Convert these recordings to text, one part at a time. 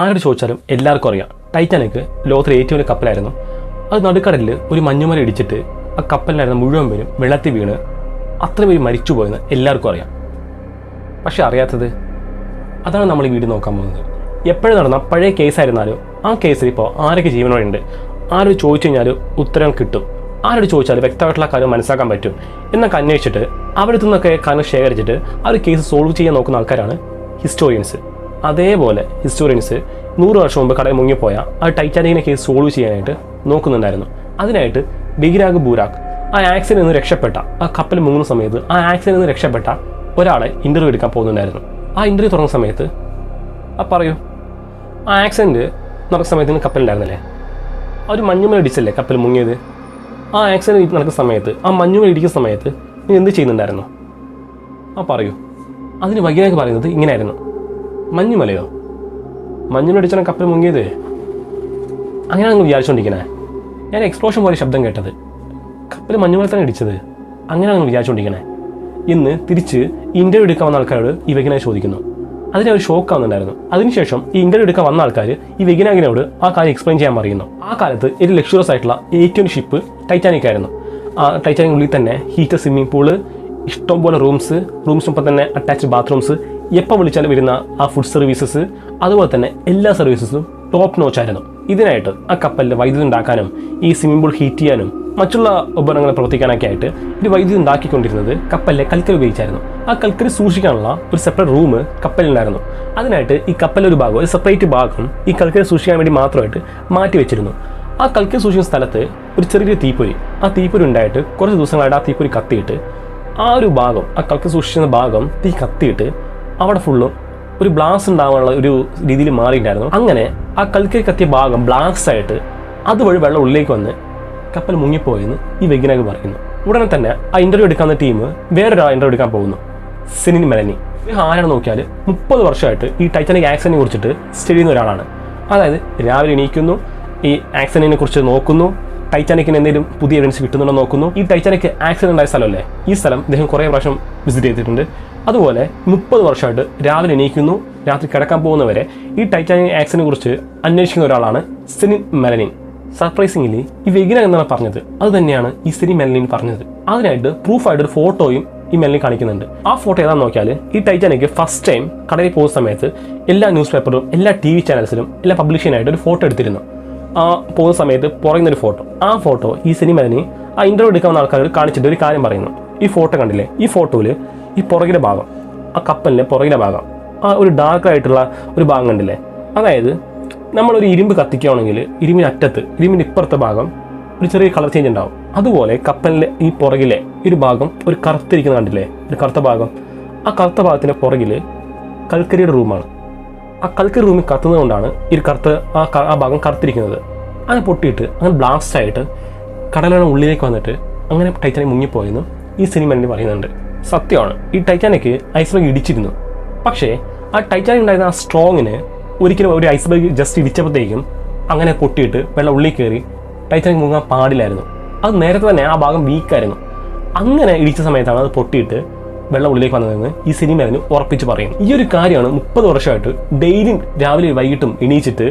ആരോട് ചോദിച്ചാലും എല്ലാവർക്കും അറിയാം ടൈറ്റാനിക് ലോകത്തിലെ ഏറ്റവും വലിയ കപ്പലായിരുന്നു. അത് നടുക്കടലിൽ ഒരു മഞ്ഞുമല ഇടിച്ചിട്ട് ആ കപ്പലിനായിരുന്ന മുഴുവൻ പേരും വെള്ളത്തിൽ വീണ് അത്ര പേര് മരിച്ചുപോയെന്ന് എല്ലാവർക്കും അറിയാം. പക്ഷെ അറിയാത്തത് അതാണ് നമ്മൾ ഈ വീഡിയോ നോക്കാൻ പോകുന്നത്. എപ്പോഴും നടന്ന പഴയ കേസായിരുന്നാലും ആ കേസിൽ ഇപ്പോൾ ആരൊക്കെ ജീവനോടെയുണ്ട്, ആരോട് ചോദിച്ചു കഴിഞ്ഞാൽ ഉത്തരം കിട്ടും, ആരോട് ചോദിച്ചാൽ വ്യക്തമായിട്ടുള്ള കാര്യം മനസ്സിലാക്കാൻ പറ്റും എന്നൊക്കെ അന്വേഷിച്ചിട്ട് അവരുടെ നിന്നൊക്കെ കാര്യം ശേഖരിച്ചിട്ട് ആ ഒരു കേസ് സോൾവ് ചെയ്യാൻ നോക്കുന്ന ആൾക്കാരാണ് ഹിസ്റ്റോറിയൻസ്. അതേപോലെ ഹിസ്റ്റോറിയൻസ് 100 വർഷം മുമ്പ് കടയിൽ മുങ്ങിപ്പോയ ആ ടൈറ്റാനിക്കിനെ കേസ് സോൾവ് ചെയ്യാനായിട്ട് നോക്കുന്നുണ്ടായിരുന്നു. അതിനായിട്ട് ബിഗിരാഗ് ബൂരാഗ് ആ ആക്സിഡന്റിൽ നിന്ന് രക്ഷപ്പെട്ട, ആ കപ്പൽ മുങ്ങുന്ന സമയത്ത് ആ ആക്സിഡന്റിൽ നിന്ന് രക്ഷപ്പെട്ട ഒരാളെ ഇൻ്റർവ്യൂ എടുക്കാൻ പോകുന്നുണ്ടായിരുന്നു. ആ ഇൻ്റർവ്യൂ തുടങ്ങുന്ന സമയത്ത് പറയൂ, ആ ആക്സിഡൻറ്റ് നടക്കുന്ന സമയത്ത് കപ്പലുണ്ടായിരുന്നില്ലേ, ആ ഒരു മഞ്ഞുമല ഇടിച്ചല്ലേ കപ്പൽ മുങ്ങിയത്, ആ ആക്സിഡൻറ്റ് നടക്കുന്ന സമയത്ത് ആ മഞ്ഞുമല ഇടിക്കുന്ന സമയത്ത് നീ എന്ത് ചെയ്യുന്നുണ്ടായിരുന്നു? പറയൂ. അതിന് വൈകിയാഗ് പറയുന്നത് ഇങ്ങനെയായിരുന്നു, മഞ്ഞുമലയോ, മഞ്ഞുമല ഇടിച്ചാണ് കപ്പൽ മുങ്ങിയത്, അങ്ങനെ അങ്ങ് വിചാരിച്ചുകൊണ്ടിരിക്കണേ. ഞാൻ എക്സ്പ്ലോഷൻ പോലെ ശബ്ദം കേട്ടത്, കപ്പൽ മഞ്ഞുമല തന്നെ ഇടിച്ചത്, അങ്ങനെ അങ്ങ് വിചാരിച്ചുകൊണ്ടിരിക്കണേ. ഇന്ന് തിരിച്ച് ഇൻ്റർവ്യൂ എടുക്കാൻ വന്ന ആൾക്കാരോട് ഈ വെഗിനാഗ് ചോദിക്കുന്നു. അതിന് അവർ ഷോക്ക് ആവുന്നുണ്ടായിരുന്നു. അതിനുശേഷം ഈ ഇൻ്റർവ്യൂ എടുക്കാൻ വന്ന ആൾക്കാർ ഈ വെഗിനാഗിനോട് ആ കാര്യം എക്സ്പ്ലെയിൻ ചെയ്യാൻ പറയുന്നു. ആ കാലത്ത് ഒരു ലക്ഷറിയസ് ആയിട്ടുള്ള ഏറ്റവും ഷിപ്പ് ടൈറ്റാനിക് ആയിരുന്നു. ആ ടൈറ്റാനിക്കുള്ളിൽ തന്നെ ഹീറ്റർ സ്വിമ്മിംഗ് പൂള്, ഇഷ്ടംപോലെ റൂംസിനൊപ്പം തന്നെ അറ്റാച്ച്ഡ് ബാത്റൂംസ്, എപ്പോൾ വിളിച്ചാലും വരുന്ന ആ ഫുഡ് സർവീസസ്, അതുപോലെ തന്നെ എല്ലാ സർവീസസും ടോപ്പ് നോച്ച് ആയിരുന്നു. ഇതിനായിട്ട് ആ കപ്പലിൽ വൈദ്യുതി ഉണ്ടാക്കാനും ഈ സ്വിമ്മിംഗ് പൂൾ ഹീറ്റ് ചെയ്യാനും മറ്റുള്ള ഉപകരണങ്ങൾ പ്രവർത്തിക്കാനൊക്കെ ആയിട്ട് ഒരു വൈദ്യുതി ഉണ്ടാക്കിക്കൊണ്ടിരുന്നത് കപ്പലിലെ കൽക്കരി ഉപയോഗിച്ചായിരുന്നു. ആ കൽക്കരി സൂക്ഷിക്കാനുള്ള ഒരു സെപ്പറേറ്റ് റൂം കപ്പലിലുണ്ടായിരുന്നു. അതിനായിട്ട് ഈ കപ്പലിലൊരു ഭാഗം, ഒരു സെപ്പറേറ്റ് ഭാഗം ഈ കൽക്കരി സൂക്ഷിക്കാൻ വേണ്ടി മാത്രമായിട്ട് മാറ്റി വെച്ചിരുന്നു. ആ കൽക്കരി സൂക്ഷിക്കുന്ന സ്ഥലത്ത് ഒരു ചെറിയൊരു തീപ്പൊരി, ആ തീപ്പൊരി ഉണ്ടായിട്ട് കുറച്ച് ദിവസങ്ങളായിട്ട് ആ തീപ്പൊരി കത്തിയിട്ട് ആ ഒരു ഭാഗം, ആ കൽക്കരി സൂക്ഷിക്കുന്ന ഭാഗം തീ കത്തിയിട്ട് അവിടെ ഫുള്ളും ഒരു ബ്ലാസ്റ്റ് ഉണ്ടാകാനുള്ള ഒരു രീതിയിൽ മാറിയിട്ടുണ്ടായിരുന്നു. അങ്ങനെ ആ കൽക്കരി കത്തിയ ഭാഗം ബ്ലാസ്റ്റ് ആയിട്ട് അതുവഴി വെള്ളം ഉള്ളിലേക്ക് വന്ന് കപ്പൽ മുങ്ങിപ്പോയെന്ന് ഈ വെഗിനാഗ് പറയുന്നു. ഉടനെ തന്നെ ആ ഇൻ്റർവ്യൂ എടുക്കുന്ന ടീം വേറൊരാൾ ഇൻ്റർവ്യൂ എടുക്കാൻ പോകുന്നു, സെനിൻ മെലനി. ആരാണ് നോക്കിയാൽ 30 വർഷമായിട്ട് ഈ ടൈറ്റാനിക് ആക്സിഡന്റിനെ കുറിച്ചിട്ട് സ്റ്റഡി ചെയ്യുന്ന ഒരാളാണ്. അതായത് രാവിലെ എണീക്കുന്നു, ഈ ആക്സിഡന്റിനെ കുറിച്ച് നോക്കുന്നു, ടൈറ്റാനിക്കിന് എന്തെങ്കിലും പുതിയ എവിഡൻസ് കിട്ടുന്നുണ്ടോ നോക്കുന്നു. ഈ ടൈറ്റാനിക് ആക്സിഡന്റ് ആയ സ്ഥലമല്ലേ, ഈ സ്ഥലം ഇദ്ദേഹം കുറേ പ്രാവശ്യം വിസിറ്റ് ചെയ്തിട്ടുണ്ട്. അതുപോലെ 30 വർഷമായിട്ട് രാവിലെ എണീക്കുന്നു, രാത്രി കിടക്കാൻ പോകുന്നവരെ ഈ ടൈറ്റാനിക് ആക്സിഡന്റിനെ കുറിച്ച് അന്വേഷിക്കുന്ന ഒരാളാണ് സെനിൻ മെലനിൻ. സർപ്രൈസിംഗ്ലി ഈ വെഗിനാഗ് എന്നാണ് പറഞ്ഞത്, അത് തന്നെയാണ് ഈ സെനിൻ മെലനിൻ പറഞ്ഞത്. അതിനായിട്ട് പ്രൂഫായിട്ട് ഒരു ഫോട്ടോയും ഈ മെലനിൻ കാണിക്കുന്നുണ്ട്. ആ ഫോട്ടോ ഏതാണെന്ന് നോക്കിയാൽ ഈ ടൈറ്റാനിക് ഫസ്റ്റ് ടൈം കടലിൽ പോകുന്ന സമയത്ത് എല്ലാ ന്യൂസ് പേപ്പറും എല്ലാ TV ചാനൽസിലും എല്ലാം പബ്ലിഷ് ചെയ്യാനായിട്ട് ഒരു ഫോട്ടോ എടുത്തിരുന്നു. ആ പോകുന്ന സമയത്ത് പുറയുന്നൊരു ഫോട്ടോ, ആ ഫോട്ടോ ഈ സെനിൻ മെലനി ആ ഇൻ്റർവ്യൂ എടുക്കാവുന്ന ആൾക്കാർ കാണിച്ചിട്ട് ഒരു കാര്യം പറയുന്നു. ഈ ഫോട്ടോ കണ്ടില്ലേ, ഈ ഫോട്ടോയിൽ ഈ പുറകിലെ ഭാഗം, ആ കപ്പലിൻ്റെ പുറകിലെ ഭാഗം, ആ ഒരു ഡാർക്കായിട്ടുള്ള ഒരു ഭാഗം കണ്ടില്ലേ, അതായത് നമ്മളൊരു ഇരുമ്പ് കത്തിക്കുകയാണെങ്കിൽ ഇരുമ്പിൻ്റെ അറ്റത്ത്, ഇരുമ്പിൻ്റെ ഇപ്പുറത്തെ ഭാഗം ഒരു ചെറിയ കളർ ചേഞ്ച് ഉണ്ടാവും. അതുപോലെ കപ്പലിൻ്റെ ഈ പുറകിലെ ഒരു ഭാഗം ഒരു കറുത്തിരിക്കുന്ന കണ്ടില്ലേ, ഒരു കറുത്ത ഭാഗം, ആ കറുത്ത ഭാഗത്തിൻ്റെ പുറകിൽ കൽക്കരിയുടെ റൂമാണ്. ആ കൽക്കരി റൂമിൽ കത്തുന്നത് കൊണ്ടാണ് ഈ കറുത്ത ആ ഭാഗം കറുത്തിരിക്കുന്നത്. അങ്ങനെ പൊട്ടിയിട്ട് അങ്ങനെ ബ്ലാസ്റ്റ് ആയിട്ട് കടലിൻ്റെ ഉള്ളിലേക്ക് വന്നിട്ട് അങ്ങനെ ടൈറ്റാനിക് മുങ്ങിപ്പോയെന്ന് ഈ സിനിമയിൽ പറയുന്നുണ്ട്. സത്യമാണ്, ഈ ടൈറ്റാനിക് ഐസ്ബർഗ് ഇടിച്ചിരുന്നു. പക്ഷേ ആ ടൈറ്റാനിക് ഉണ്ടായിരുന്ന ആ സ്ട്രോങ്ങിന് ഒരിക്കലും ഒരു ഐസ്ബർഗ് ജസ്റ്റ് ഇടിച്ചപ്പോഴത്തേക്കും അങ്ങനെ പൊട്ടിയിട്ട് വെള്ളം ഉള്ളിൽ കയറി ടൈറ്റാനിക് മുങ്ങാൻ പാടില്ലായിരുന്നു. അത് നേരത്തെ തന്നെ ആ ഭാഗം വീക്കായിരുന്നു. അങ്ങനെ ഇടിച്ച സമയത്താണ് അത് പൊട്ടിയിട്ട് വെള്ളം ഉള്ളിലേക്ക് വന്നതെന്ന് ഈ സിനിമയിൽ ഉറപ്പിച്ച് പറയും. ഈ ഒരു കാര്യമാണ് 30 വർഷമായിട്ട് ഡെയിലി രാവിലെ വൈകിട്ടും എണീച്ചിട്ട്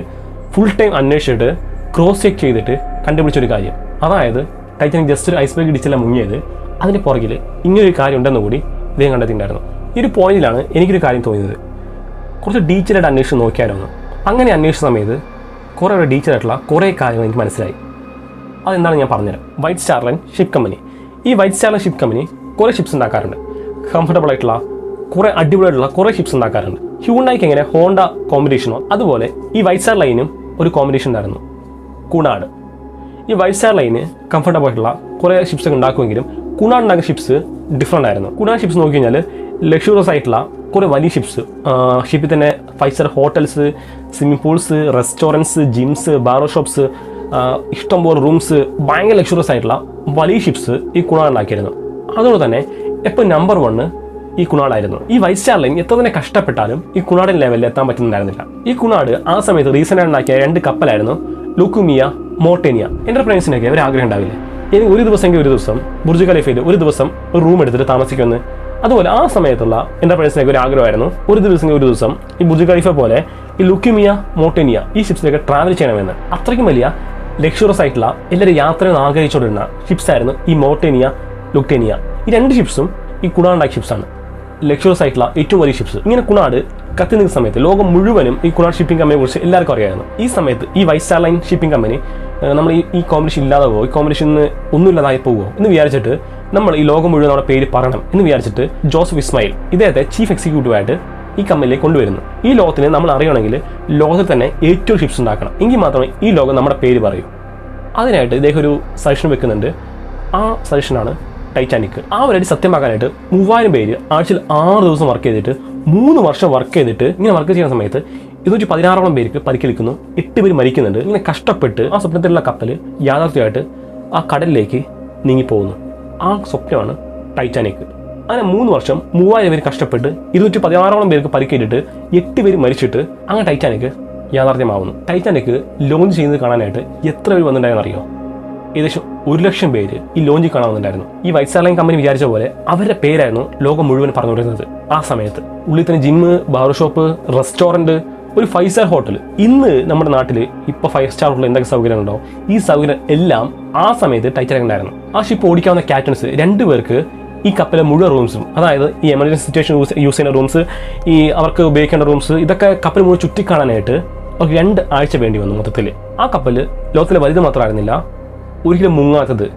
ഫുൾ ടൈം അന്വേഷിച്ചിട്ട് ക്രോസ് ചെക്ക് ചെയ്തിട്ട് കണ്ടുപിടിച്ചൊരു കാര്യം. അതായത് ടൈറ്റാനിക് ജസ്റ്റ് ഒരു ഐസ്ബർഗ് ഇടിച്ചല്ല മുങ്ങിയത്, അതിൻ്റെ പുറകിൽ ഇങ്ങനൊരു കാര്യം ഉണ്ടെന്ന് കൂടി ഇദ്ദേഹം കണ്ടെത്തിയിട്ടുണ്ടായിരുന്നു. ഈ ഒരു പോയിന്റിലാണ് എനിക്കൊരു കാര്യം തോന്നിയത്, കുറച്ച് ഡീറ്റെയിലായിട്ട് അന്വേഷിച്ച് നോക്കിയായിരുന്നു. അങ്ങനെ അന്വേഷിച്ച സമയത്ത് കുറേ ഡീറ്റെയിലായിട്ടുള്ള കുറേ കാര്യങ്ങൾ എനിക്ക് മനസ്സിലായി. അതെന്താണ് ഞാൻ പറഞ്ഞുതരാം. White Star Line ship company, ഈ White Star Line ship company കുറേ ഷിപ്സ് ഉണ്ടാക്കാറുണ്ട്. കംഫർട്ടബിൾ ആയിട്ടുള്ള കുറേ അടിപൊളിയായിട്ടുള്ള കുറേ ഷിപ്സ് ഉണ്ടാക്കാറുണ്ട്. ഹ്യൂണ്ടായിക്ക് എങ്ങനെ ഹോണ്ട കോമ്പറ്റീഷനോ അതുപോലെ ഈ വൈറ്റ് സ്റ്റാർ ലൈനും ഒരു കോമ്പറ്റീഷൻ ഉണ്ടായിരുന്നു, കുണാഡ്. ഈ വൈറ്റ് സ്റ്റാർ ലൈന് കംഫർട്ടബിൾ ആയിട്ടുള്ള കുറേ ഷിപ്സ് ഒക്കെ ഉണ്ടാക്കുമെങ്കിലും കുണാഡ് ഉണ്ടാക്കുന്ന ഷിപ്സ് ഡിഫറെൻ്റ് ആയിരുന്നു. കുണാഡ് ഷിപ്സ് നോക്കി കഴിഞ്ഞാൽ ലക്ഷറിയസ് ആയിട്ടുള്ള കുറേ വലിയ ഷിപ്സ്, ഷിപ്പിൽ തന്നെ 5 star hotels, swimming pools, restaurants, Jims, barber shops, ഇഷ്ടംപോലെ റൂംസ്, ഭയങ്കര ലക്ഷറിയസ് ആയിട്ടുള്ള വലിയ ഷിപ്സ് ഈ കുണാഡ് ഉണ്ടാക്കിയിരുന്നു. അതുകൊണ്ട് തന്നെ എപ്പോൾ നമ്പർ 1 ഈ കുണാഡായിരുന്നു. ഈ വൈറ്റ് സ്റ്റാർ ലൈൻ എത്ര തന്നെ കഷ്ടപ്പെട്ടാലും ഈ കുണാഡിൻ ലെവലിൽ എത്താൻ പറ്റുന്നുണ്ടായിരുന്നില്ല. ഈ കുണാഡ് ആ സമയത്ത് റീസെൻ്റ് ഉണ്ടാക്കിയ 2 കപ്പലായിരുന്നു ലുക്കുമിയ, മോർട്ടേനിയ. എൻ്റർപ്രൈസിനൊക്കെ ഒരു ആഗ്രഹം ഉണ്ടാവില്ലേ, എനിക്ക് ഒരു ദിവസം ബുർജ് ഖലീഫയിൽ ഒരു ദിവസം ഒരു റൂം എടുത്തിട്ട് താമസിക്കുമെന്ന്. അതുപോലെ ആ സമയത്തുള്ള എന്റർപ്രൈസിനൊക്കെ ഒരു ആഗ്രഹമായിരുന്നു ഒരു ദിവസം ഈ ബുർജ് ഖലീഫ പോലെ ഈ ലുക്കിമിയ മോട്ടേനിയ ഈ ഷിപ്സിലൊക്കെ ട്രാവൽ ചെയ്യണമെന്ന്. അത്രയ്ക്കും വലിയ ലക്ഷറസ് ആയിട്ടുള്ള എല്ലാവരും യാത്രകൾ ആഗ്രഹിച്ചുകൊണ്ടിരുന്ന ഷിപ്സ് ആയിരുന്നു ഈ മോട്ടേനിയ, ലുക്ടേനിയ. ഈ രണ്ട് ഷിപ്സും ഈ കുണാണ്ടായ ഷിപ്സാണ്, ലക്ഷറസ് ആയിട്ടുള്ള ഏറ്റവും വലിയ ഷിപ്സ്. ഇങ്ങനെ കുണാട് കത്തി നിൽക്കുന്ന സമയത്ത് ലോകം മുഴുവനും ഈ കുണാട് ഷിപ്പിംഗ് കമ്പനിയെ കുറിച്ച് എല്ലാവർക്കും അറിയാമായിരുന്നു. ഈ സമയത്ത് ഈ White Star line shipping company നമ്മൾ ഈ കോമ്പറ്റീഷൻ ഇല്ലാതെ പോകുമോ, ഈ കോമ്പറ്റീഷന് ഒന്നുമില്ലാതായി പോകുമോ എന്ന് വിചാരിച്ചിട്ട് നമ്മൾ ഈ ലോകം മുഴുവൻ നമ്മുടെ പേര് പറയണം എന്ന് വിചാരിച്ചിട്ട് ജോസഫ് ഇസ്മായിൽ ഇദ്ദേഹത്തെ ചീഫ് എക്സിക്യൂട്ടീവായിട്ട് ഈ കമ്പനിയിലേക്ക് കൊണ്ടുവരുന്നു. ഈ ലോകത്തിന് നമ്മൾ അറിയണമെങ്കിൽ ലോകത്തിൽ തന്നെ ഏറ്റവും ഷിപ്സ് ഉണ്ടാക്കണം, എങ്കിൽ മാത്രമേ ഈ ലോകം നമ്മുടെ പേര് പറയൂ. അതിനായിട്ട് ഇദ്ദേഹം ഒരു സജഷൻ വെക്കുന്നുണ്ട്. ആ സജഷനാണ് ടൈറ്റാനിക്. ആ ഒരു അടി സത്യമാക്കാനായിട്ട് 3000 പേര് ആഴ്ചയിൽ 6 ദിവസം വർക്ക് ചെയ്തിട്ട് 3 വർഷം വർക്ക് ചെയ്തിട്ട് ഇങ്ങനെ വർക്ക് ചെയ്യുന്ന സമയത്ത് 216 പേർക്ക് പരിക്കേൽക്കുന്നു, 8 പേര് മരിക്കുന്നുണ്ട്. ഇങ്ങനെ കഷ്ടപ്പെട്ട് ആ സ്വപ്നത്തിലുള്ള കപ്പൽ യാഥാർത്ഥ്യമായിട്ട് ആ കടലിലേക്ക് നീങ്ങിപ്പോകുന്നു. ആ സ്വപ്നമാണ് ടൈറ്റാനിക്. അങ്ങനെ 3 വർഷം 3000 പേര് കഷ്ടപ്പെട്ട് 216 പേർക്ക് പരിക്കേറ്റിട്ട് 8 പേര് മരിച്ചിട്ട് അങ്ങനെ ടൈറ്റാനിക് യാഥാർത്ഥ്യമാവുന്നു. ടൈറ്റാനിക് ലോഞ്ച് ചെയ്യുന്നത് കാണാനായിട്ട് എത്ര പേര് വന്നിട്ടുണ്ടായെന്ന് അറിയോ? ഏകദേശം 1,00,000 പേര് ഈ ലോഞ്ചിൽ കാണാവുന്നുണ്ടായിരുന്നു. ഈ വൈറ്റ് സ്റ്റാർ ലൈൻ കമ്പനി വിചാരിച്ച പോലെ അവരുടെ പേരായിരുന്നു ലോകം മുഴുവൻ പറഞ്ഞുകൊണ്ടിരുന്നത്. ആ സമയത്ത് ഉള്ളിൽ തന്നെ ജിമ്മ്, ബാർബർ ഷോപ്പ്, റെസ്റ്റോറൻറ്റ്, ഒരു 5 സ്റ്റാർ ഹോട്ടൽ. ഇന്ന് നമ്മുടെ നാട്ടിൽ ഇപ്പോൾ 5 സ്റ്റാർ ഹോട്ടൽ എന്തൊക്കെ സൗകര്യമുണ്ടോ ഈ സൗകര്യം എല്ലാം ആ സമയത്ത് ടൈറ്റാനിക് ഉണ്ടായിരുന്നു. ആ ഷിപ്പ് ഓടിക്കാവുന്ന ക്യാപ്റ്റൻസ് 2 പേർക്ക് ഈ കപ്പലിലെ മുഴുവൻ റൂംസും, അതായത് ഈ എമർജൻസി സിറ്റുവേഷൻ യൂസ് ചെയ്യുന്ന റൂംസ്, ഈ അവർക്ക് ഉപയോഗിക്കേണ്ട റൂംസ്, ഇതൊക്കെ കപ്പൽ മുഴുവൻ ചുറ്റിക്കാണാനായിട്ട് അവർക്ക് 2 ആഴ്ച വേണ്ടി വന്നു മൊത്തത്തിൽ. ആ കപ്പൽ ലോകത്തിലെ വലുത് മാത്രമായിരുന്നില്ല, ഒരിക്കലും മുങ്ങാത്തത്,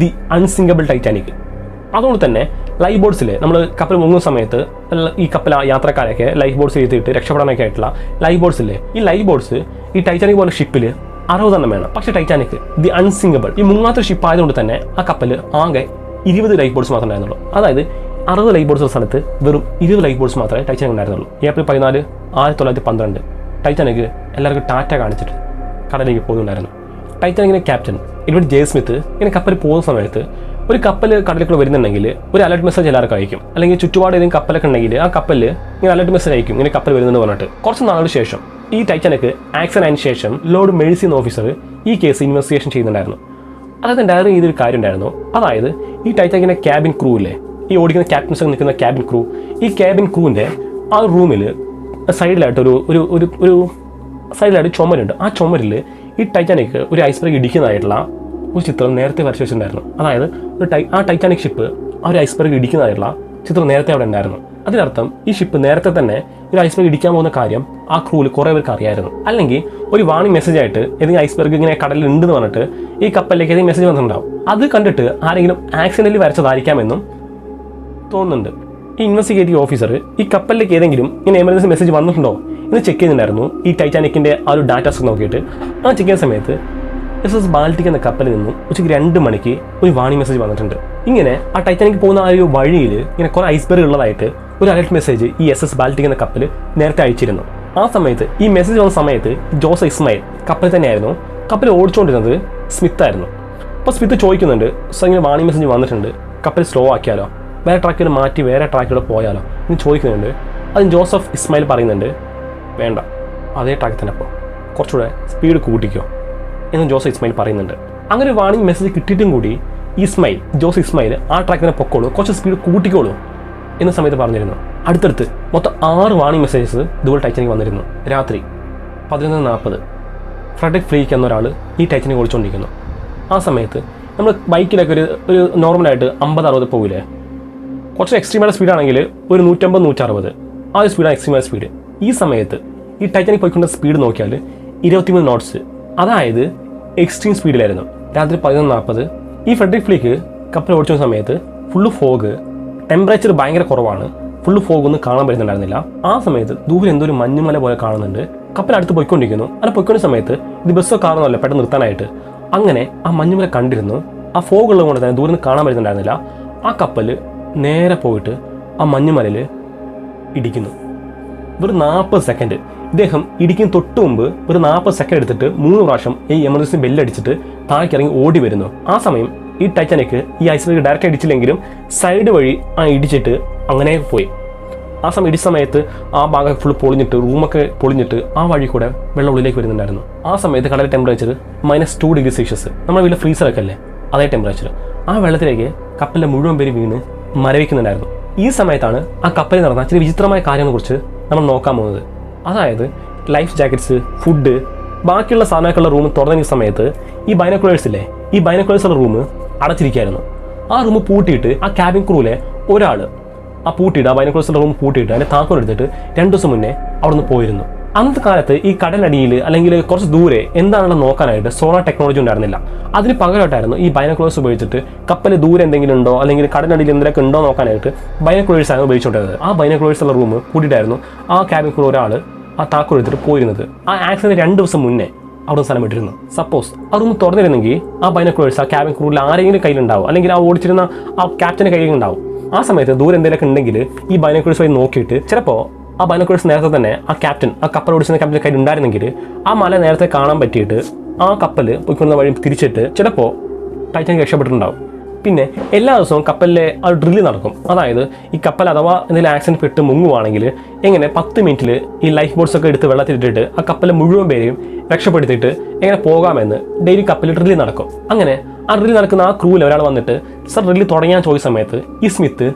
ദി അൺസിങ്കബിൾ ടൈറ്റാനിക്. അതുകൊണ്ട് തന്നെ ലൈഫ് ബോട്ട്സിൽ നമ്മൾ കപ്പൽ മുങ്ങുന്ന സമയത്ത് ഈ കപ്പൽ യാത്രക്കാരൊക്കെ ലൈഫ് ബോട്ട്സ് ചെയ്തിട്ട് രക്ഷപ്പെടാനൊക്കെ ആയിട്ടുള്ള ലൈഫ് ബോട്ട്സില്ലേ, ഈ ലൈഫ് ബോട്ട്സ് ഈ ടൈറ്റാനിക് പോലെ ഷിപ്പിൽ 60 വേണം. പക്ഷേ ടൈറ്റാനിക് ദി അൺസിങ്കബിൾ, ഈ മുങ്ങാത്ത ഷിപ്പ് ആയതുകൊണ്ട് തന്നെ ആ കപ്പൽ ആകെ 20 ലൈഫ് ബോട്ട്സ് മാത്രമേ ഉണ്ടായിരുന്നുള്ളൂ. അതായത് 60 ലൈഫ് ബോട്ട്സ് സ്ഥലത്ത് വെറും 20 ലൈഫ് ബോട്ട്സ് മാത്രമേ ടൈറ്റാനിക് ഉണ്ടായിരുന്നുള്ളൂ. ഏപ്രിൽ 14, 1912 ടൈറ്റാനിക് എല്ലാവർക്കും ടാറ്റ കാണിച്ചിട്ട് കടലിലേക്ക് പോകുന്നുണ്ടായിരുന്നു. ടൈറ്റാനിക്കിന്റെ ക്യാപ്റ്റൻ എഡ്വേർഡ് ജെ സ്മിത്ത് ഇങ്ങനെ കപ്പൽ പോകുന്ന സമയത്ത് ഒരു കപ്പൽ കടലിൽ വരുന്നുണ്ടെങ്കിൽ ഒരു അലർട്ട് മെസ്സേജ് എല്ലാവർക്കും അയക്കും, അല്ലെങ്കിൽ ചുറ്റുപാട് ഏതെങ്കിലും കപ്പലൊക്കെ ഉണ്ടെങ്കിൽ ആ കപ്പലിൽ ഇങ്ങനെ അലർട്ട് മെസ്സേജ് അയക്കും, ഇങ്ങനെ കപ്പൽ വരുന്നെന്ന് പറഞ്ഞിട്ട്. കുറച്ച് നാളുകൾക്ക് ശേഷം ഈ ടൈറ്റാനിക് ആക്സിഡന്റ് ആയതിനു ശേഷം ലോർഡ് മേഴ്സി എന്ന ഓഫീസർ ഈ കേസ് ഇൻവെസ്റ്റിഗേഷൻ ചെയ്യുന്നുണ്ടായിരുന്നു. അതായത് ഡയറി ചെയ്തൊരു കാര്യം ഉണ്ടായിരുന്നു. അതായത് ഈ ടൈറ്റാനിക്കിന്റെ ക്യാബിൻ ക്രൂ ഇല്ലേ, ഈ ഓടിക്കുന്ന ക്യാപ്റ്റൻസ് നിൽക്കുന്ന ക്യാബിൻ ക്രൂ, ഈ ക്യാബിൻ ക്രൂവിന്റെ ആ റൂമിൽ സൈഡിലായിട്ട് ഒരു സൈഡിലായിട്ട് ചുമരുണ്ട്. ആ ചുമരിൽ ഈ ടൈറ്റാനിക് ഒരു ഐസ്ബർഗ് ഇടിക്കുന്നതായിട്ടുള്ള ഒരു ചിത്രം നേരത്തെ വരച്ചു വെച്ചിട്ടുണ്ടായിരുന്നു. അതായത് ആ ടൈറ്റാനിക് ഷിപ്പ് ആ ഒരു ഐസ്ബർഗ് ഇടിക്കുന്നതായിട്ടുള്ള ചിത്രം നേരത്തെ അവിടെ ഉണ്ടായിരുന്നു. അതിനർത്ഥം ഈ ഷിപ്പ് നേരത്തെ തന്നെ ഒരു ഐസ്ബർഗ് ഇടിക്കാൻ പോകുന്ന കാര്യം ആ ക്രൂവിൽ കുറേ പേർക്ക് അറിയായിരുന്നു. അല്ലെങ്കിൽ ഒരു വാണിംഗ് മെസ്സേജ് ആയിട്ട് ഏതെങ്കിലും ഐസ്ബർഗ് ഇങ്ങനെ കടലിൽ ഉണ്ടെന്ന് പറഞ്ഞിട്ട് ഈ കപ്പലിലേക്ക് ഏതെങ്കിലും മെസ്സേജ് വന്നിട്ടുണ്ടാവും. അത് കണ്ടിട്ട് ആരെങ്കിലും ആക്സിഡന്റലി വരച്ചതായിരിക്കാമെന്നും തോന്നുന്നുണ്ട്. ഈ ഇൻവെസ്റ്റിഗേറ്റീവ് ഓഫീസർ ഈ കപ്പലിലേക്ക് ഏതെങ്കിലും ഇങ്ങനെ എമർജൻസി മെസ്സേജ് വന്നിട്ടുണ്ടോ എന്ന് ചെക്ക് ചെയ്യുന്നുണ്ടായിരുന്നു. ഈ ടൈറ്റാനിക്കിന്റെ ആ ഒരു ഡാറ്റാസ് നോക്കിയിട്ട് ആ ചെക്ക് ചെയ്യുന്ന സമയത്ത് SS ബാൾട്ടിക് എന്ന കപ്പലിൽ നിന്നും ഉച്ചയ്ക്ക് 2 മണിക്ക് ഒരു വാണിംഗ് മെസ്സേജ് വന്നിട്ടുണ്ട്. ഇങ്ങനെ ആ ടൈറ്റാനിക് പോകുന്ന ആ ഒരു വഴിയിൽ ഇങ്ങനെ കുറേ ഐസ്ബർഗ് ഉള്ളതായിട്ട് ഒരു അലർട്ട് മെസ്സേജ് ഈ SS ബാൾട്ടിക് എന്ന കപ്പൽ നേരത്തെ അയച്ചിരുന്നു. ആ സമയത്ത് ഈ മെസ്സേജ് വന്ന സമയത്ത് ജോസഫ് ഇസ്മായിൽ കപ്പൽ തന്നെയായിരുന്നു. കപ്പൽ ഓടിച്ചുകൊണ്ടിരുന്നത് സ്മിത്ത് ആയിരുന്നു. അപ്പോൾ സ്മിത്ത് ചോദിക്കുന്നുണ്ട്, സോ ഇങ്ങനെ വാണിംഗ് മെസ്സേജ് വന്നിട്ടുണ്ട്, കപ്പൽ സ്ലോ ആക്കിയാലോ, വേറെ ട്രാക്കിൽ മാറ്റി വേറെ ട്രാക്കിലൂടെ പോയാലോ എന്ന് ചോദിക്കുന്നുണ്ട്. അതിന് ജോസഫ് ഇസ്മായിൽ പറയുന്നുണ്ട്, വേണ്ട, അതേ ട്രാക്കിൽ തന്നെ പോ, കുറച്ചുകൂടെ സ്പീഡ് കൂട്ടിക്കോ എന്ന് ജോസഫ് ഇസ്മായിൽ പറയുന്നുണ്ട്. അങ്ങനെ ഒരു വാണിംഗ് മെസ്സേജ് കിട്ടിയിട്ടും കൂടി ജോസഫ് ഇസ്മായിൽ ആ ട്രാക്കിൽ തന്നെ പൊക്കോളൂ, കുറച്ച് സ്പീഡ് കൂട്ടിക്കോളൂ എന്ന സമയത്ത് പറഞ്ഞിരുന്നു. അടുത്തടുത്ത് മൊത്തം 6 വാണിംഗ് മെസ്സേജസ് ഇതുപോലെ ടൈറ്റാനിക് വന്നിരുന്നു. രാത്രി 11:40 ഫ്രെഡറിക് ഫ്ലീക്ക് എന്ന ഒരാൾ ഈ ടൈറ്റാനിക് ഓടിച്ചുകൊണ്ടിരിക്കുന്നു. ആ സമയത്ത് നമ്മൾ ബൈക്കിലൊക്കെ ഒരു നോർമലായിട്ട് 50-60 പോകില്ലേ, കുറച്ച് എക്സ്ട്രീമായിട്ട് സ്പീഡാണെങ്കിൽ ഒരു 150-160 ആ ഒരു സ്പീഡാണ് എക്സ്ട്രീമായിട്ട് സ്പീഡ്. ഈ സമയത്ത് ഈ ടൈറ്റാനിക് പോയിക്കൊണ്ട സ്പീഡ് നോക്കിയാൽ 23 നോട്ട്സ്, അതായത് എക്സ്ട്രീം സ്പീഡിലായിരുന്നു. രാത്രി 11:40 ഈ ഫ്രെഡറിക് ഫ്ലീക്ക് കപ്പൽ ഓടിച്ച സമയത്ത് ഫുള്ള് ഫോഗ്, ടെമ്പറേച്ചർ ഭയങ്കര കുറവാണ്, ഫുള്ള് ഫോഗ് ഒന്നും കാണാൻ പറ്റുന്നുണ്ടായിരുന്നില്ല. ആ സമയത്ത് ദൂരെ എന്തോ ഒരു മഞ്ഞുമല പോലെ കാണുന്നുണ്ട്. കപ്പൽ അടുത്ത് പോയിക്കൊണ്ടിരിക്കുന്നു. അങ്ങനെ പോയിക്കൊണ്ട സമയത്ത് ഇത് ബസ്സോ കാണുന്നതല്ല പെട്ടെന്ന് നിർത്താനായിട്ട്. അങ്ങനെ ആ മഞ്ഞുമല കണ്ടിരുന്നു. ആ ഫോഗ് ഉള്ളത് കൊണ്ട് തന്നെ ദൂരെ നിന്ന് കാണാൻ പറ്റുന്നുണ്ടായിരുന്നില്ല. ആ കപ്പൽ നേരെ പോയിട്ട് ആ മഞ്ഞുമലയിൽ ഇടിക്കുന്നു. വെറും 40 സെക്കൻഡ്. ഇദ്ദേഹം ഇടിക്കുന്ന തൊട്ട് മുമ്പ് ഒരു 40 സെക്കൻഡ് എടുത്തിട്ട് 3 പ്രാവശ്യം ഈ എമർജൻസി ബെല്ലടിച്ചിട്ട് താഴേക്കിറങ്ങി ഓടി വരുന്നു. ആ സമയം ഈ ടൈറ്റാനിക് ഈ ഐസ്ബർഗ് ഡയറക്റ്റ് അടിച്ചില്ലെങ്കിലും സൈഡ് വഴി ഇടിച്ചിട്ട് അങ്ങനെ പോയി. ആ സമയത്ത് ആ ഭാഗം ഫുൾ പൊളിഞ്ഞിട്ട് റൂമൊക്കെ പൊളിഞ്ഞിട്ട് ആ വഴി കൂടെ വെള്ളം ഉള്ളിലേക്ക് വരുന്നുണ്ടായിരുന്നു. ആ സമയത്ത് കടലിലെ ടെമ്പറേച്ചർ -2 ഡിഗ്രി സെൽഷ്യസ്, നമ്മുടെ വീട്ടിലെ ഫ്രീസറൊക്കെ അല്ലേ അതേ ടെമ്പറേച്ചർ. ആ വെള്ളത്തിലേക്ക് കപ്പലിലെ മുഴുവൻ പേര് വീണ് മരവിക്കുന്നുണ്ടായിരുന്നു. ഈ സമയത്താണ് ആ കപ്പലിൽ നടന്ന ചില വിചിത്രമായ കാര്യങ്ങളെക്കുറിച്ച് നമ്മൾ നോക്കാൻ പോകുന്നത്. അതായത് ലൈഫ് ജാക്കറ്റ്സ്, ഫുഡ്, ബാക്കിയുള്ള സാധനമൊക്കെയുള്ള റൂം തുറന്ന സമയത്ത് ഈ ബൈനോക്കുലേഴ്സില്ലേ, ഈ ബൈനോക്കുലേഴ്സുള്ള റൂം അടച്ചിരിക്കുകയായിരുന്നു. ആ റൂം പൂട്ടിയിട്ട് ആ ക്യാബിൻ ക്രൂവിലെ ഒരാൾ ആ ബൈനോക്കുലേഴ്സുള്ള റൂം പൂട്ടിയിട്ട് അതിൻ്റെ താക്കോൽ എടുത്തിട്ട് 2 ദിവസം മുന്നേ അവിടെ നിന്ന് പോയിരുന്നു. അന്നത്തെ കാലത്ത് ഈ കടലടിയിൽ അല്ലെങ്കിൽ കുറച്ച് ദൂരെ എന്താണെന്ന് നോക്കാനായിട്ട് സോണാർ ടെക്നോളജി ഉണ്ടായിരുന്നില്ല. അതിന് പകരമായിട്ടായിരുന്നു ഈ ബൈനോക്കുലേഴ്സ് ഉപയോഗിച്ചിട്ട് കപ്പൽ ദൂരെ എന്തെങ്കിലും ഉണ്ടോ അല്ലെങ്കിൽ കടലടിയിൽ എന്തെങ്കിലുമൊക്കെ ഉണ്ടോ നോക്കാനായിട്ട് ബൈനോക്കുലേഴ്സ് ആണ് ഉപയോഗിച്ചുകൊണ്ടിരുന്നത്. ആ ബൈനോക്കുലേഴ്സുള്ള റൂം കൂട്ടിയിട്ടായിരുന്നു ആ ക്യാബിൻ ക്രൂ ഒരാൾ ആ താക്കോൽ എടുത്തിട്ട് പോയിരുന്നത്. ആ ആക്സിഡന്റ് 2 ദിവസം മുന്നേ അവിടെ സ്ഥലം വിട്ടിരുന്നു. സപ്പോസ് ആ റൂം തുറന്നിരുന്നെങ്കിൽ ആ ബൈനോക്കുലേഴ്സ് ആ ക്യാബിൻ ക്രൂവിൽ ആരെങ്കിലും കയ്യിലുണ്ടാവും, അല്ലെങ്കിൽ ആ ഓടിച്ചിരുന്ന ആ ക്യാപ്റ്റൻ്റെ കയ്യിലുണ്ടാവും. ആ സമയത്ത് ദൂരെ എന്തെങ്കിലുമൊക്കെ ഉണ്ടെങ്കിൽ ഈ ബൈനോക്കുലേഴ്സ് വഴി നോക്കിയിട്ട് ചിലപ്പോൾ ആ ബൈനോക്കുലേഴ്സ് നേരത്തെ തന്നെ ആ ക്യാപ്റ്റൻ, ആ കപ്പൽ ഓടിച്ചിരുന്ന ക്യാപ്റ്റൻ്റെ കയ്യിൽ ഉണ്ടായിരുന്നെങ്കിൽ ആ മല നേരത്തെ കാണാൻ പറ്റിയിട്ട് ആ കപ്പൽ പോയിക്കൊണ്ട വഴി തിരിച്ചിട്ട് ചിലപ്പോൾ ടൈറ്റാനിക് രക്ഷപ്പെട്ടിട്ടുണ്ടാവും. പിന്നെ എല്ലാ ദിവസവും കപ്പലിലെ ആ ഡ്രില്ല് നടക്കും. അതായത് ഈ കപ്പൽ അഥവാ എന്തെങ്കിലും ആക്സിഡന്റ് പെട്ട് മുങ്ങുവാണെങ്കിൽ എങ്ങനെ 10 മിനിറ്റിൽ ഈ ലൈഫ് ബോട്ട്സ് ഒക്കെ എടുത്ത് വെള്ളത്തിലിട്ടിട്ട് ആ കപ്പലിലെ മുഴുവൻ പേരെയും രക്ഷപ്പെടുത്തിയിട്ട് എങ്ങനെ പോകാമെന്ന് ഡെയിലി കപ്പലിൽ ഡ്രില്ല് നടക്കും. അങ്ങനെ ആ ഡ്രില്ല് നടക്കുന്ന ആ ക്രൂവിൽ ഒരാൾ വന്നിട്ട് സർ ഡ്രില്ല് തുടങ്ങാൻ ചോദിച്ച സമയത്ത് ഈ സ്മിത്ത്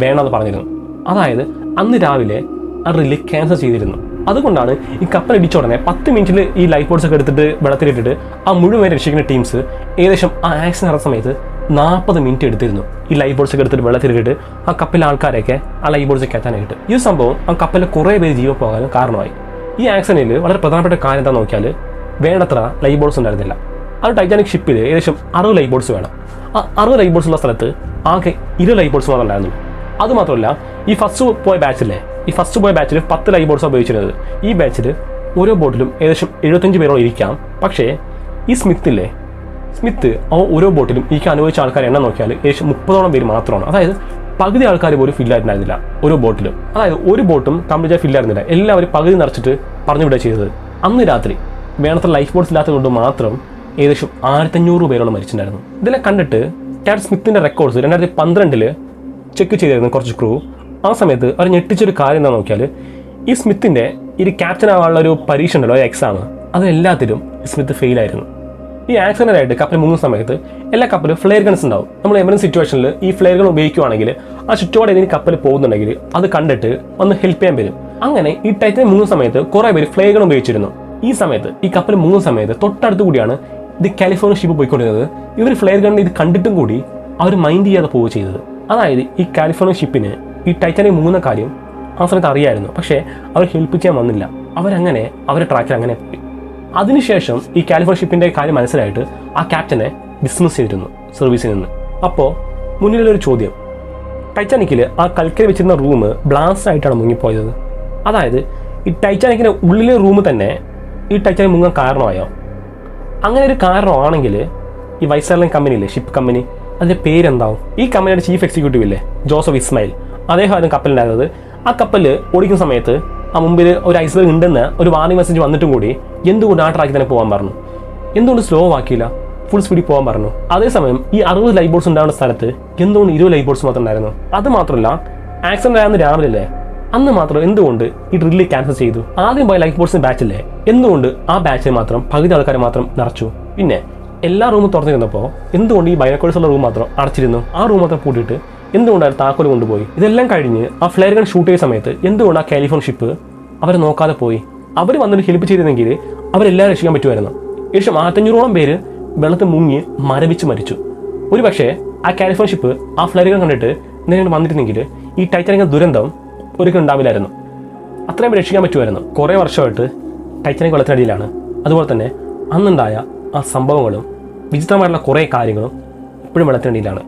വേണമെന്ന് പറഞ്ഞിരുന്നു. അതായത് അന്ന് രാവിലെ ആ ഡ്രില്ല് ക്യാൻസൽ ചെയ്തിരുന്നു. അതുകൊണ്ടാണ് ഈ കപ്പൽ ഇടിച്ച ഉടനെ 10 മിനിറ്റിൽ ഈ ലൈഫ് ബോട്ട്സ് ഒക്കെ എടുത്തിട്ട് വെള്ളത്തിലിട്ടിട്ട് ആ മുഴുവൻ രക്ഷിക്കുന്ന ടീംസ് ഏകദേശം ആ ആക്സിഡന്റ് നടന്ന സമയത്ത് 40 മിനിറ്റ് എടുത്തിരുന്നു ഈ ലൈഫ് ബോട്ട്സ് ഒക്കെ എടുത്തിട്ട് വെള്ളത്തിലിട്ടിട്ട് ആ കപ്പലിലെ ആൾക്കാരെയൊക്കെ ആ ലൈഫ് ബോട്ട്സ് കയറ്റാനായിട്ട്. ഈ സംഭവം ആ കപ്പലിൽ കുറേ പേര് ജീവൻ പോകാനും കാരണമായി. ഈ ആക്സിഡന്റിൽ വളരെ പ്രധാനപ്പെട്ട കാര്യം എന്താണെന്ന് നോക്കിയാൽ വേണ്ടത്ര ലൈഫ് ബോട്ട്സ് ഉണ്ടായിരുന്നില്ല. ആ ടൈറ്റാനിക് ഷിപ്പിൽ ഏകദേശം 60 ലൈഫ് ബോട്ട്സ് വേണം. ആ 60 ലൈഫ് ബോട്ട്സ് ഉള്ള സ്ഥലത്ത് ആകെ 20 ലൈഫ് ബോട്ട്സ് മാത്രം ഉണ്ടായിരുന്നു. അതുമാത്രമല്ല ഈ ഫസ്റ്റ് പോയ ബാച്ചിൽ 10 ലൈഫ് ബോട്ട്സ് ഉപയോഗിച്ചിരുന്നത്. ഈ ബാച്ചിൽ ഓരോ ബോട്ടിലും ഏകദേശം 75 പേരോളം ഇരിക്കാം. പക്ഷേ ഈ സ്മിത്ത് ആ ഓരോ ബോട്ടിലും എനിക്ക് അനുഭവിച്ച ആൾക്കാരെ എണ്ണം നോക്കിയാൽ ഏകദേശം 30ഓളം പേര് മാത്രമാണ്. അതായത് പകുതി ആൾക്കാർ പോലും ഫില്ലായിട്ടുണ്ടായിരുന്നില്ല ഓരോ ബോട്ടിലും. അതായത് ഒരു ബോട്ടും കംപ്ലീറ്റ് ഫില്ലായിരുന്നില്ല. എല്ലാവരും പകുതി നിറച്ചിട്ട് പറഞ്ഞു വിടുക ചെയ്തത്. അന്ന് രാത്രി വേണത്ര ലൈഫ് ബോട്ട്സ് ഇല്ലാത്തത് കൊണ്ട് മാത്രം ഏകദേശം 1500 പേരോളം മരിച്ചിട്ടുണ്ടായിരുന്നു. ഇതിനെ കണ്ടിട്ട് ക്യാപ്റ്റൻ സ്മിത്തിന്റെ റെക്കോർഡ്സ് 2012 ചെക്ക് ചെയ്തിരുന്നു കുറച്ച് ക്രൂ. ആ സമയത്ത് അവർ ഞെട്ടിച്ചൊരു കാര്യം എന്താണെന്ന് നോക്കിയാൽ ഈ സ്മിത്തിന്റെ ഈ ക്യാപ്റ്റൻ ആവാനുള്ള ഒരു പരീക്ഷ ഉണ്ടല്ലോ, എക്സാം, അതെല്ലാത്തിലും സ്മിത്ത് ഫെയിലായിരുന്നു. ഈ ആക്സിഡന്റ് കപ്പൽ മുങ്ങുന്ന സമയത്ത് എല്ലാ കപ്പലും ഫ്ലെയർ ഗൺസ് ഉണ്ടാവും. നമ്മൾ എമർജൻസി സിറ്റുവേഷനിൽ ഈ ഫ്ലെയർ ഗൺ ഉപയോഗിക്കുകയാണെങ്കിൽ ആ ചുറ്റോടെ ഏതെങ്കിലും കപ്പൽ പോകുന്നുണ്ടെങ്കിൽ അത് കണ്ടിട്ട് ഒന്ന് ഹെൽപ്പ് ചെയ്യാൻ വരും. അങ്ങനെ ഈ ടൈറ്റാനിക് മുങ്ങുന്ന സമയത്ത് കുറേ പേര് ഫ്ലെയർ ഗൺ ഉപയോഗിച്ചിരുന്നു. ഈ സമയത്ത് ഈ കപ്പൽ മുങ്ങുന്ന സമയത്ത് തൊട്ടടുത്ത് കൂടിയാണ് ഇത് കാലിഫോർണിയ ഷിപ്പ് പോയിക്കൊണ്ടിരുന്നത്. ഇവർ ഫ്ലെയർ ഗൺ ഇത് കണ്ടിട്ടും കൂടി അവർ മൈൻഡ് ചെയ്യാതെ പോവുക ചെയ്തത്. അതായത് ഈ കാലിഫോർണിയ ഷിപ്പിന് ഈ ടൈറ്റാനിക് മുങ്ങുന്ന കാര്യം ആ സമയത്ത് അറിയായിരുന്നു. പക്ഷേ അവർ ഹെൽപ്പ് ചെയ്യാൻ വന്നില്ല. അവരങ്ങനെ അവരുടെ ട്രാക്കിൽ അങ്ങനെ പോയി. അതിനുശേഷം ഈ കാലിഫോർണിയ ഷിപ്പിൻ്റെ കാര്യം മനസ്സിലായിട്ട് ആ ക്യാപ്റ്റനെ ഡിസ്മിസ് ചെയ്തിരുന്നു സർവീസിൽ നിന്ന്. അപ്പോൾ മുന്നിലൊരു ചോദ്യം, ടൈറ്റാനിക്കിൽ ആ കൽക്കരി വെച്ചിരുന്ന റൂം ബ്ലാസ്റ്റ് ആയിട്ടാണ് മുങ്ങിപ്പോയത്. അതായത് ഈ ടൈറ്റാനിക്കിൻ്റെ ഉള്ളിലെ റൂം തന്നെ ഈ ടൈറ്റാനിക് മുങ്ങാൻ കാരണമായോ? അങ്ങനെ ഒരു കാരണമാണെങ്കിൽ ഈ വൈസ്ലൈൻ കമ്പനിയില്ലേ, ഷിപ്പ് കമ്പനി, അതിൻ്റെ പേരെന്താവും? ഈ കമ്പനിയുടെ ചീഫ് എക്സിക്യൂട്ടീവ് ഇല്ലേ, ജോസഫ് ഇസ്മായിൽ, അദ്ദേഹമായിരുന്നു കപ്പലുണ്ടായിരുന്നത്. ആ കപ്പൽ ഓടിക്കുന്ന സമയത്ത് ആ മുമ്പിൽ ഒരു ഐസ്ബർഗ് ഉണ്ടെന്ന് ഒരു വാർണിംഗ് മെസ്സേജ് വന്നിട്ടും കൂടി എന്തുകൊണ്ട് ആ ട്രാക്കിൽ തന്നെ പോകാൻ പറഞ്ഞു? എന്തുകൊണ്ട് സ്ലോ ആക്കിയില്ല, ഫുൾ സ്പീഡിൽ പോകാൻ പറഞ്ഞു? അതേസമയം ഈ 60 ലൈഫ് ബോട്ട്സ് ഉണ്ടാകുന്ന സ്ഥലത്ത് എന്തുകൊണ്ട് 20 ലൈഫ് ബോട്ട്സ് മാത്രം ഉണ്ടായിരുന്നു? അത് മാത്രമല്ല ആക്സിഡന്റ് ആയിരുന്ന രാവിലെ അല്ലേ, അന്ന് മാത്രം എന്തുകൊണ്ട് ഈ ഡ്രില്ല് ക്യാൻസൽ ചെയ്തു? ആദ്യം പോയ ലൈഫ് ബോട്ട്സിന്റെ ബാച്ചില്ലേ, എന്തുകൊണ്ട് ആ ബാച്ചിൽ മാത്രം പകുതി ആൾക്കാരെ മാത്രം നിറച്ചു? പിന്നെ എല്ലാ റൂമും തുറന്നിരുന്നപ്പോൾ എന്തുകൊണ്ട് ഈ ബൈനോക്കുലേഴ്സ് ഉള്ള റൂം മാത്രം അടച്ചിരുന്നു? ആ റൂം മാത്രം പൂട്ടിയിട്ട് എന്തുകൊണ്ടാണ് താക്കോൽ കൊണ്ടുപോയി? ഇതെല്ലാം കഴിഞ്ഞ് ആ ഫ്ലെയർ ഗൺ ഷൂട്ട് ചെയ്ത സമയത്ത് എന്തുകൊണ്ട് ആ കാലിഫോർണിയ ഷിപ്പ് അവരെ നോക്കാതെ പോയി? അവർ വന്നിട്ട് ഹെൽപ്പ് ചെയ്തിരുന്നെങ്കിൽ അവരെല്ലാം രക്ഷിക്കാൻ പറ്റുമായിരുന്നു. ഏകദേശം 1500ഓളം പേര് വെള്ളത്തിൽ മുങ്ങി മരവിച്ച് മരിച്ചു. ഒരു പക്ഷേ ആ കാലിഫോർണിയ ഷിപ്പ് ആ ഫ്ലെയർ ഗൺ കണ്ടിട്ട് എന്തെങ്കിലും വന്നിരുന്നെങ്കിൽ ഈ ടൈറ്റാനിക് ദുരന്തം ഒരിക്കലും ഉണ്ടാവില്ലായിരുന്നു. അത്രയും രക്ഷിക്കാൻ പറ്റുമായിരുന്നു. കുറേ വർഷമായിട്ട് ടൈറ്റാനിക് വെള്ളത്തിനടിയിലാണ്. അതുപോലെ തന്നെ അന്നുണ്ടായ ആ സംഭവങ്ങളും വിചിത്രമായിട്ടുള്ള കുറേ കാര്യങ്ങളും ഇപ്പോഴും വെള്ളത്തിനടിയിലാണ്.